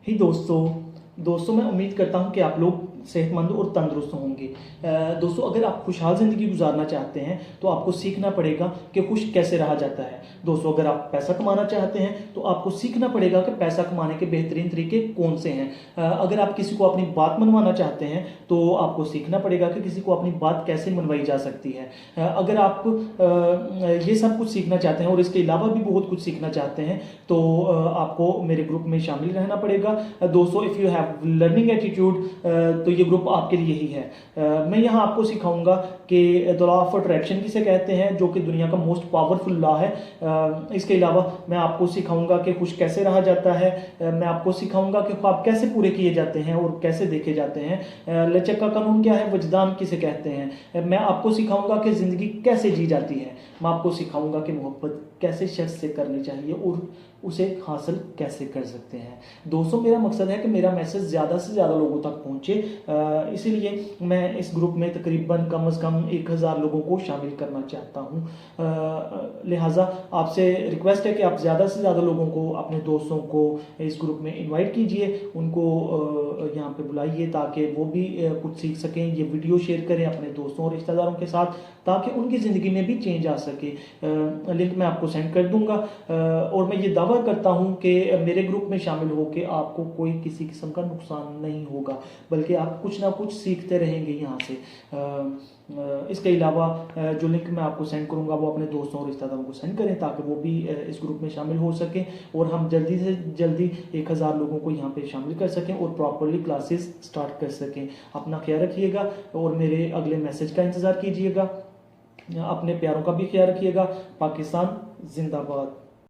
ही दोस्तों मैं उम्मीद करता हूं कि आप लोग सेहतमंद और तंदुरुस्त होंगे। दोस्तों, अगर आप खुशहाल ज़िंदगी गुजारना चाहते हैं तो आपको सीखना पड़ेगा कि खुश कैसे रहा जाता है। दोस्तों, अगर आप पैसा कमाना चाहते हैं तो आपको सीखना पड़ेगा कि पैसा कमाने के बेहतरीन तरीके कौन से हैं। अगर आप किसी को अपनी बात मनवाना चाहते हैं तो आपको सीखना पड़ेगा कि किसी को अपनी बात कैसे मनवाई जा सकती है। अगर आप ये सब कुछ सीखना चाहते हैं और इसके अलावा भी बहुत कुछ सीखना चाहते हैं तो आपको मेरे ग्रुप में शामिल रहना पड़ेगा। दोस्तों, if you have learning attitude तो ये ग्रुप आपके लिए ही है। मैं यहाँ आपको सिखाऊंगा कि द लॉ ऑफ अट्रैक्शन किसे कहते हैं, जो कि दुनिया का मोस्ट पावरफुल लॉ है। इसके अलावा मैं आपको सिखाऊंगा कि खुश कैसे रहा जाता है। मैं आपको सिखाऊंगा कि ख्वाब कैसे पूरे किए जाते हैं और कैसे देखे जाते हैं। लचक का कानून क्या है, वजदान किसे कहते हैं। मैं आपको सिखाऊंगा कि ज़िंदगी कैसे जी जाती है। मैं आपको सिखाऊंगा कि मोहब्बत कैसे शख्स से करनी चाहिए और उसे हासिल कैसे कर सकते हैं। दोस्तों, मेरा मकसद है कि मेरा मैसेज ज़्यादा से ज़्यादा लोगों तक पहुँचे, इसीलिए मैं इस ग्रुप में तकरीबन कम से कम 1000 लोगों को शामिल करना चाहता हूँ। लिहाजा आपसे रिक्वेस्ट है कि आप ज़्यादा से ज़्यादा लोगों को, अपने दोस्तों को इस ग्रुप में इनवाइट कीजिए, उनको यहाँ पे बुलाइए ताकि वो भी कुछ सीख सकें। ये वीडियो शेयर करें अपने दोस्तों और रिश्तेदारों के साथ ताकि उनकी ज़िंदगी में भी चेंज आ सके। लिंक मैं आपको सेंड कर दूंगा और मैं ये दावा करता हूँ कि मेरे ग्रुप में शामिल होकर आपको कोई किसी किस्म का नुकसान नहीं होगा, बल्कि आप कुछ ना कुछ सीखते रहेंगे यहाँ से। इसके अलावा जो लिंक मैं आपको सेंड करूँगा वो अपने दोस्तों और रिश्तेदारों को सेंड करें ताकि वो भी इस ग्रुप में शामिल हो सकें और हम जल्दी से जल्दी 1000 लोगों को यहाँ पे शामिल कर सकें और प्रॉपरली क्लासेस स्टार्ट कर सकें। अपना ख्याल रखिएगा और मेरे अगले मैसेज का इंतज़ार कीजिएगा। अपने प्यारों का भी ख्याल रखिएगा। पाकिस्तान जिंदाबाद।